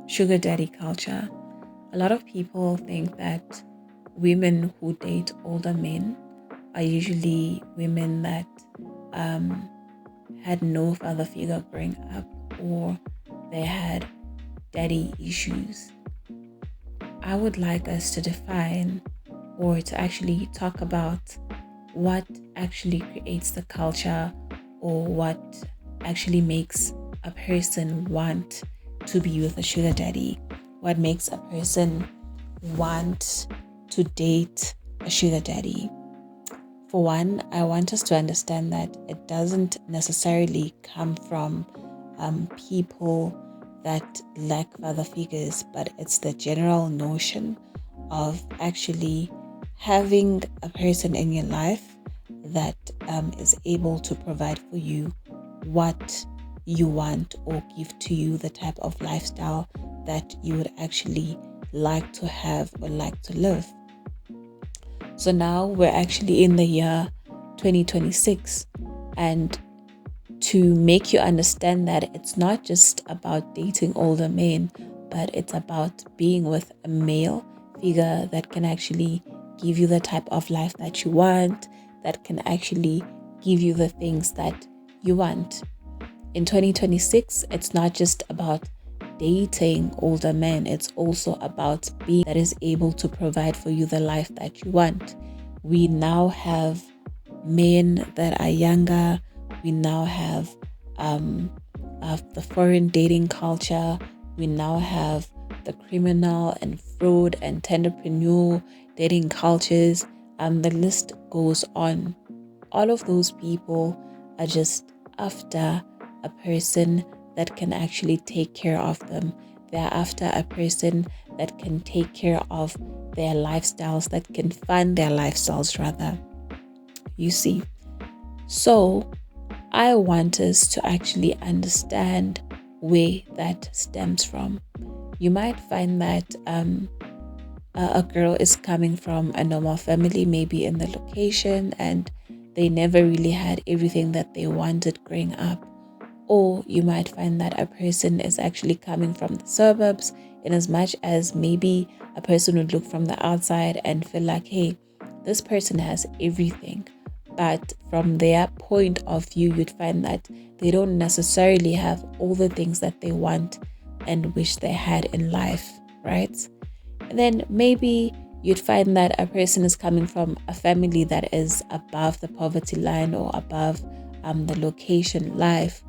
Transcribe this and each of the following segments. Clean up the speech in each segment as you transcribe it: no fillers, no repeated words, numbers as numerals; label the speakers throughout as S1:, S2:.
S1: sugar daddy culture. A lot of people think that women who date older men are usually women that um, had no father figure growing up, or they had daddy issues. I would like us to define or to actually talk about what actually creates the culture, or what actually makes a person want to be with a sugar daddy. What makes a person want to date a sugar daddy? For one, I want us to understand that it doesn't necessarily come from people that lack father figures, but it's the general notion of actually having a person in your life that is able to provide for you what you want, or give to you the type of lifestyle that you would actually like to have or like to live. So now we're actually in the year 2026, and to make you understand that it's not just about dating older men, but it's about being with a male figure that can actually give you the type of life that you want, that can actually give you the things that you want. In 2026, it's not just about dating older men, it's also about being that is able to provide for you the life that you want. We now have men that are younger. We now have the foreign dating culture. We now have the criminal and fraud and entrepreneur dating cultures. The list goes on. All of those people are just after a person that can actually take care of them. They're after a person that can take care of their lifestyles, that can fund their lifestyles rather. You see. So I want us to actually understand where that stems from. You might find that a girl is coming from a normal family, maybe in the location, and they never really had everything that they wanted growing up. Or you might find that a person is actually coming from the suburbs, in as much as maybe a person would look from the outside and feel like, hey, this person has everything. But from their point of view, you'd find that they don't necessarily have all the things that they want and wish they had in life, right? And then maybe you'd find that a person is coming from a family that is above the poverty line, or above the location life.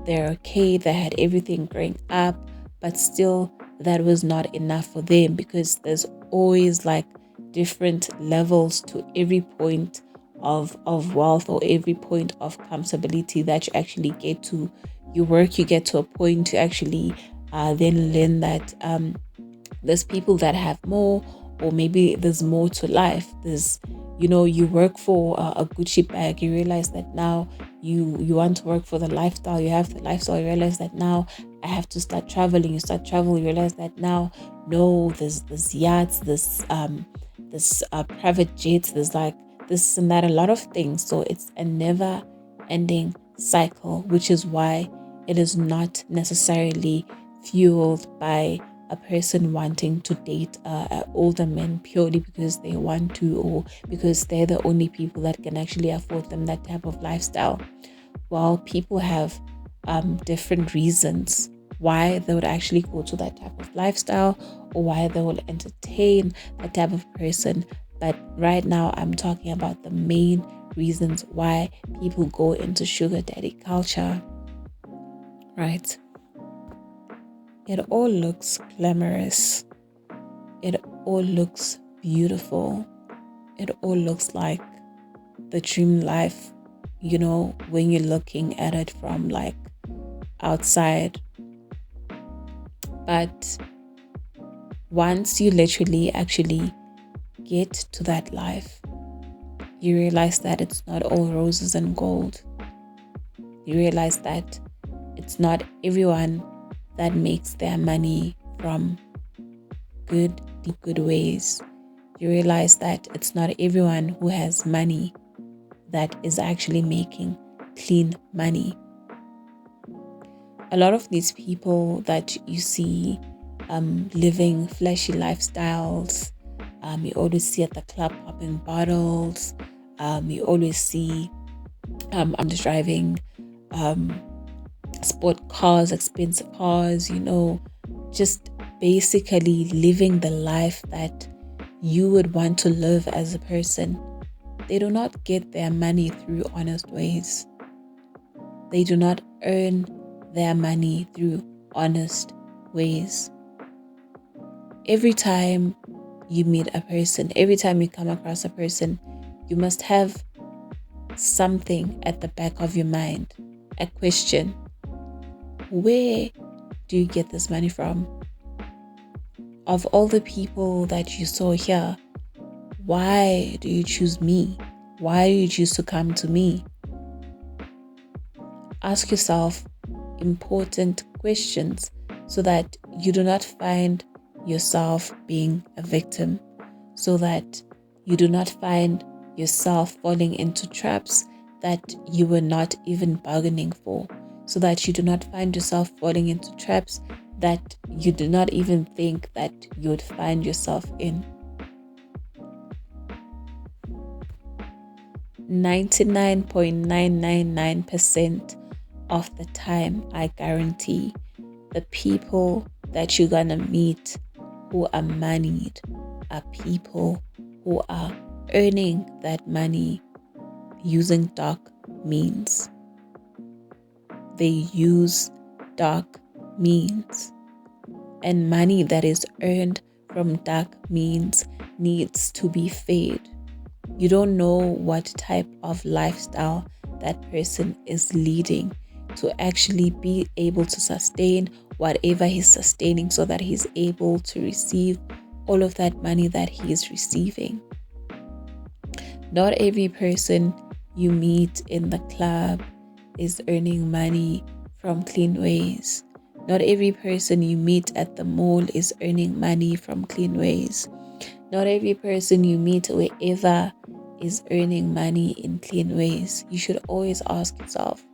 S1: They're okay, they had everything growing up, but still that was not enough for them, because there's always like different levels to every point of wealth, or every point of comfortability that you actually get to. You work, you get to a point to actually then learn that there's people that have more, or maybe there's more to life. There's, you work for a Gucci bag, you realize that now you want to work for the lifestyle. You have the lifestyle, you realize that now I have to start traveling. You start traveling, you realize that now, no, there's yachts, this private jets, there's like this and that, a lot of things. So it's a never ending cycle, which is why it is not necessarily fueled by a person wanting to date older men purely because they want to, or because they're the only people that can actually afford them that type of lifestyle. While people have different reasons why they would actually go to that type of lifestyle, or why they will entertain that type of person. But right now, I'm talking about the main reasons why people go into sugar daddy culture, right? It all looks glamorous. It all looks beautiful. It all looks like the dream life, when you're looking at it from like outside. But once you literally actually get to that life, you realize that it's not all roses and gold. You realize that it's not everyone that makes their money from good ways. You realize that it's not everyone who has money that is actually making clean money. A A lot of these people that you see living flashy lifestyles, you always see at the club popping bottles, you always see I'm just driving sport cars, expensive cars, just basically living the life that you would want to live as a person. They do not get their money through honest ways. They do not earn their money through honest ways. Every time you meet a person, every time you come across a person, you must have something at the back of your mind, a question. Where do you get this money from? Of all the people that you saw here, why do you choose me? Why do you choose to come to me? Ask yourself important questions so that you do not find yourself being a victim, so that you do not find yourself falling into traps that you were not even bargaining for, so that you do not find yourself falling into traps that you do not even think that you would find yourself in. 99.999% of the time, I guarantee, the people that you're gonna meet who are moneyed are people who are earning that money using dark means. They use dark means. And money that is earned from dark means needs to be fed. You don't know what type of lifestyle that person is leading to actually be able to sustain whatever he's sustaining, so that he's able to receive all of that money that he is receiving. Not every person you meet in the club is earning money from clean ways. Not every person you meet at the mall is earning money from clean ways. Not every person you meet wherever is earning money in clean ways. You should always ask yourself,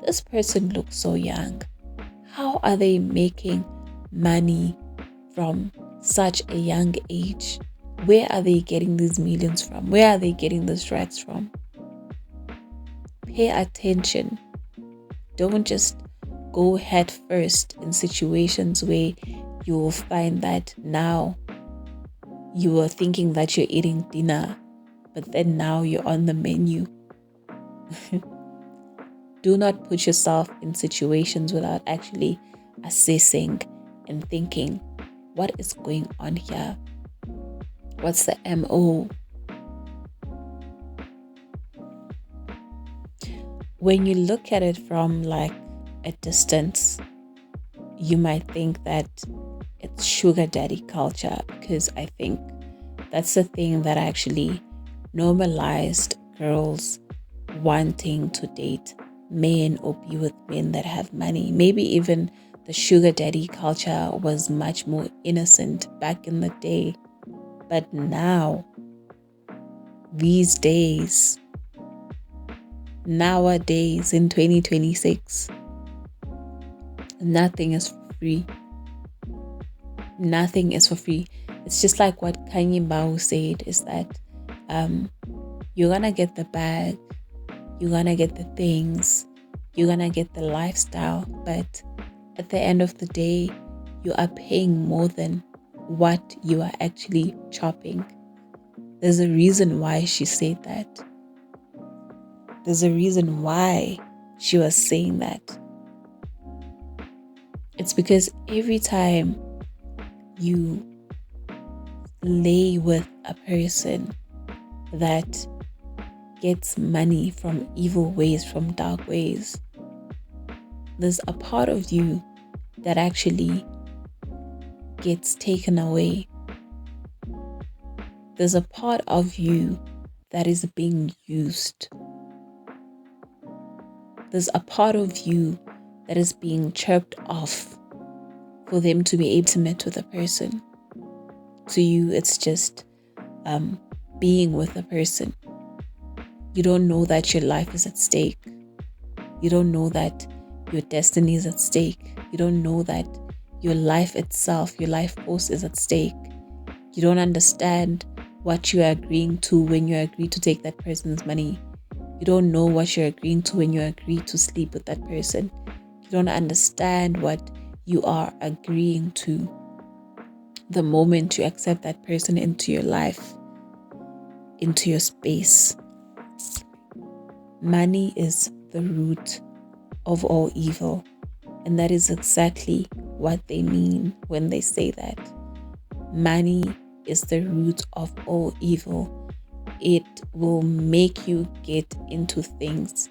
S1: this person looks so young. How are they making money from such a young age? Where are they getting these millions from? Where are they getting these racks from? Pay attention. Don't just go head first in situations where you will find that now you were thinking that you're eating dinner, but then now you're on the menu. Do not put yourself in situations without actually assessing and thinking, what is going on here? What's the MO? When you look at it from like a distance, you might think that it's sugar daddy culture, because I think that's the thing that actually normalized girls wanting to date men or be with men that have money. Maybe even the sugar daddy culture was much more innocent back in the day. But now, these days, nowadays in 2026, nothing is for free. Nothing is for free. It's just like what Kanye Bao said, is that you're gonna get the bag, you're gonna get the things, you're gonna get the lifestyle, but at the end of the day, you are paying more than what you are actually chopping. There's a reason why she said that. There's a reason why she was saying that. It's because every time you lay with a person that gets money from evil ways, from dark ways, there's a part of you that actually gets taken away. There's a part of you that is being used. There's a part of you that is being chirped off for them to be intimate with a person. To you, it's just being with a person. You don't know that your life is at stake. You don't know that your destiny is at stake. You don't know that your life itself, your life force is at stake. You don't understand what you are agreeing to when you agree to take that person's money. You don't know what you're agreeing to when you agree to sleep with that person. You don't understand what you are agreeing to the moment you accept that person into your life, into your space. Money is the root of all evil. And that is exactly what they mean when they say that. Money is the root of all evil. It will make you get into things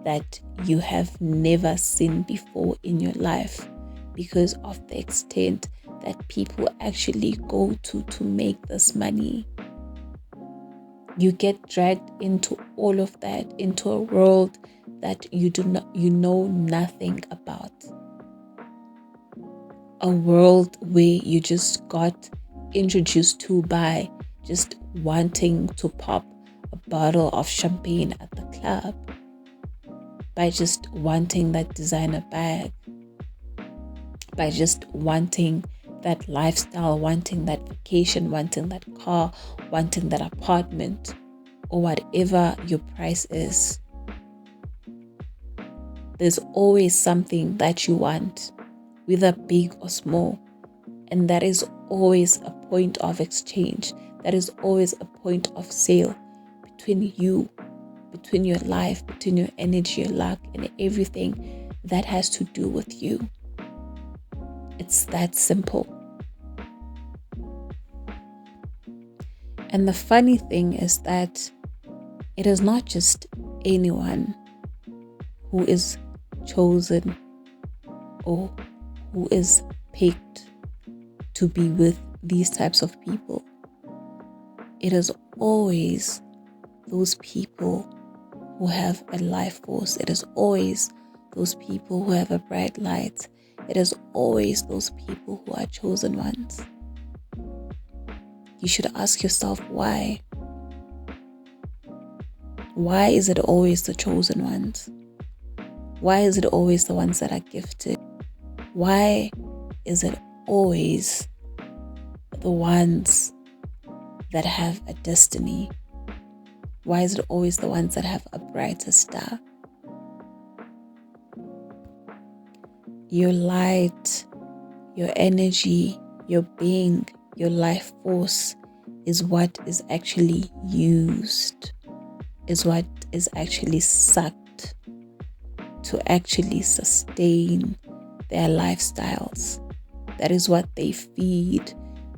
S1: that you have never seen before in your life because of the extent that people actually go to make this money. You get dragged into all of that, into a world that you know nothing about. A world where you just got introduced to by just wanting to pop a bottle of champagne at the club, by just wanting that designer bag, by just wanting that lifestyle, wanting that vacation, wanting that car, wanting that apartment, or whatever your price is. There's always something that you want, whether big or small. And that is always a point of exchange. That is always a point of sale between you, between your life, between your energy, your luck, and everything that has to do with you. It's that simple. And the funny thing is that it is not just anyone who is chosen or who is picked to be with these types of people. It is always those people who have a life force. It is always those people who have a bright light. It is always those people who are chosen ones. You should ask yourself why. Why is it always the chosen ones? Why is it always the ones that are gifted? Why is it always the ones that have a destiny? Why is it always the ones that have a brighter star? Your light, your energy, your being, your life force is what is actually used, is what is actually sucked to actually sustain their lifestyles. That is what they feed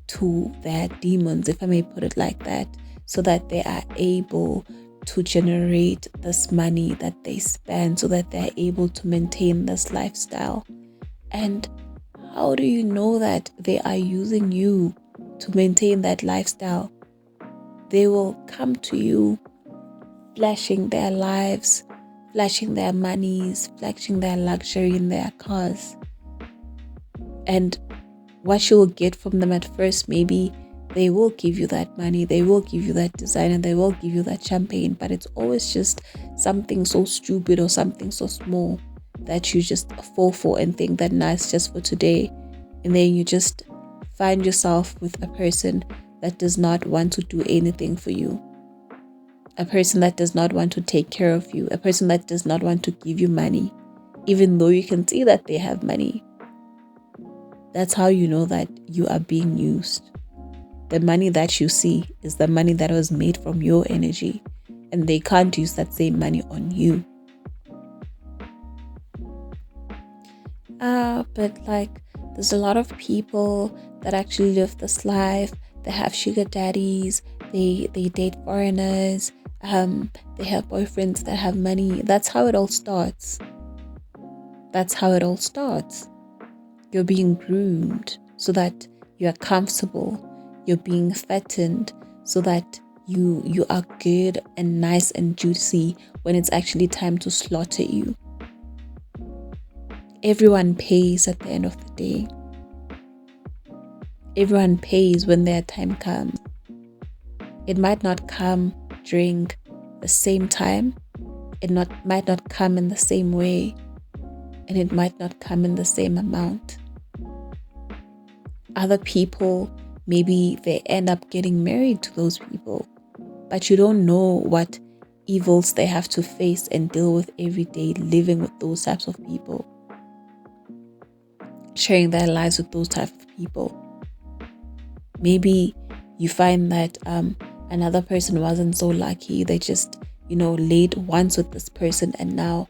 S1: to their demons, if I may put it like that, so that they are able to generate this money that they spend, so that they're able to maintain this lifestyle. And how do you know that they are using you to maintain that lifestyle? They will come to you flashing their lives, flashing their monies, flashing their luxury in their cars. And what you will get from them at first, maybe they will give you that money, they will give you that design, and they will give you that champagne, but it's always just something so stupid or something so small that you just fall for and think that, nah, it's just for today. And then you just find yourself with a person that does not want to do anything for you, a person that does not want to take care of you, a person that does not want to give you money, even though you can see that they have money. That's how you know that you are being used. The money that you see is the money that was made from your energy, and they can't use that same money on you. But like, there's a lot of people that actually live this life. They have sugar daddies, they date foreigners, they have boyfriends that have money. That's how it all starts. That's how it all starts. You're being groomed so that you are comfortable. You're being fattened so that you are good and nice and juicy when it's actually time to slaughter you. Everyone pays at the end of the day. Everyone pays when their time comes. It might not come during the same time. It might not come in the same way. and it might not come in the same amount. Other people, maybe they end up getting married to those people, but you don't know what evils they have to face and deal with every day living with those types of people, sharing their lives with those types of people. Maybe you find that another person wasn't so lucky. They just, laid once with this person and now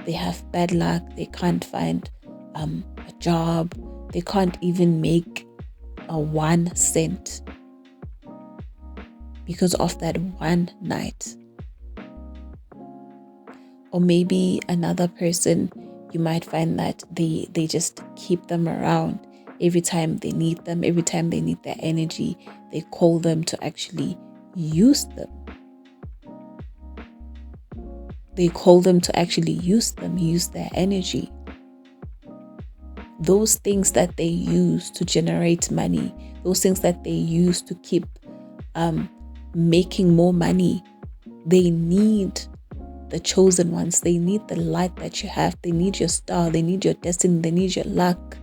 S1: they have bad luck. They can't find a job. They can't even make a 1 cent because of that one night. Or maybe another person, you might find that they just keep them around every time they need them, every time they need their energy. They call them to actually use them. They call them to actually use them, use their energy. Those things that they use to generate money, those things that they use to keep making more money, they need the chosen ones. They need the light that you have. They need your star. They need your destiny. They need your luck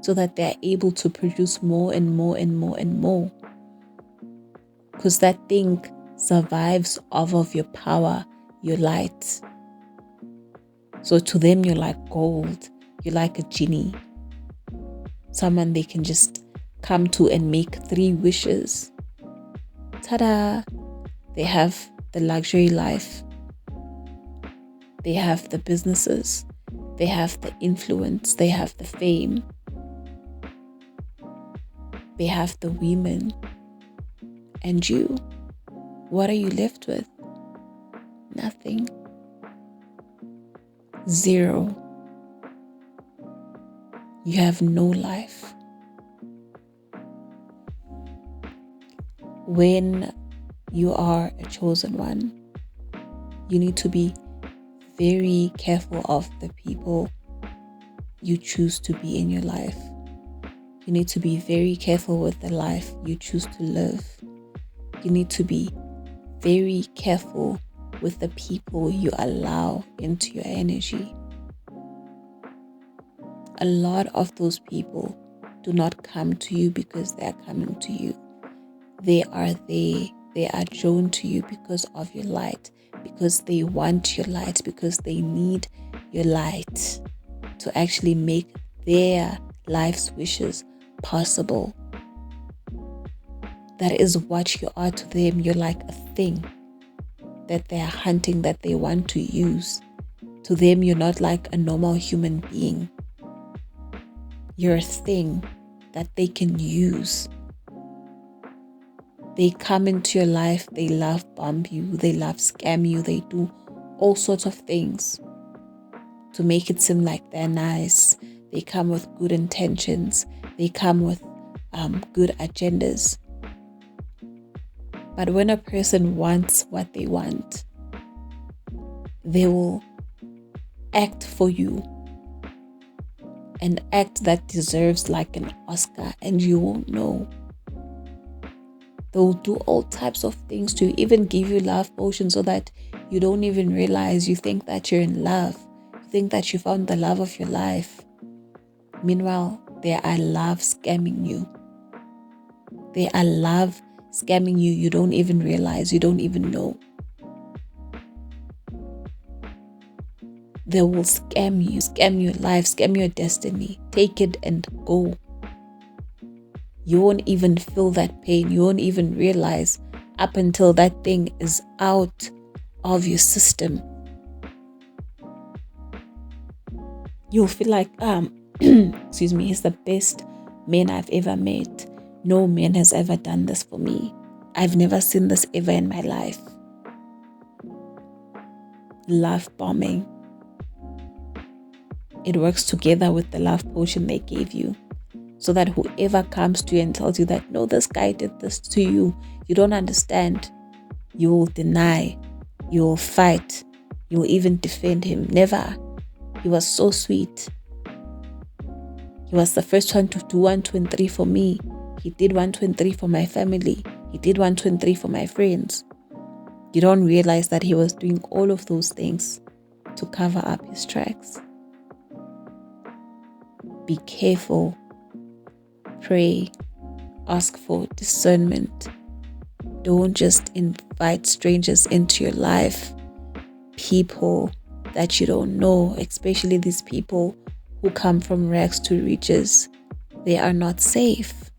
S1: so that they're able to produce more and more and more and more. Because that thing survives off of your power, your light. So to them, you're like gold. You're like a genie. Someone they can just come to and make 3 wishes. Ta-da! They have the luxury life. They have the businesses. They have the influence. They have the fame. They have the women. And you, what are you left with? Nothing. 0. You have no life. When you are a chosen one, you need to be very careful of the people you choose to be in your life. You need to be very careful with the life you choose to live. You need to be very careful with the people you allow into your energy. A lot of those people do not come to you because they are coming to you. They are there. They are drawn to you because of your light, because they want your light, because they need your light to actually make their life's wishes possible. That is what you are to them. You're like a thing that they are hunting, that they want to use. To them, you're not like a normal human being. You're a thing that they can use. They come into your life, they love bomb you, they love scam you, they do all sorts of things to make it seem like they're nice. They come with good intentions. They come with good agendas. But when a person wants what they want, they will act for you. An act that deserves like an Oscar, and you won't know. They'll do all types of things to even give you love potions so that you don't even realize. You think that you're in love. You think that you found the love of your life. Meanwhile, they are love scamming you. They are love scamming you. You don't even realize. You don't even know. They will scam you, scam your life, scam your destiny. Take it and go. You won't even feel that pain. You won't even realize up until that thing is out of your system. You'll feel like, excuse me, he's the best man I've ever met. No man has ever done this for me. I've never seen this ever in my life. Love bombing. It works together with the love potion they gave you. So that whoever comes to you and tells you that, no, this guy did this to you, you don't understand. You will deny. You will fight. You will even defend him. Never. He was so sweet. He was the first one to do 1, 2, and 3 for me. He did 1, 2, and 3 for my family. He did 1, 2, and 3 for my friends. You don't realize that he was doing all of those things to cover up his tracks. be careful, pray, ask for discernment. Don't just invite strangers into your life, people that you don't know, especially these people who come from rags to riches. They are not safe.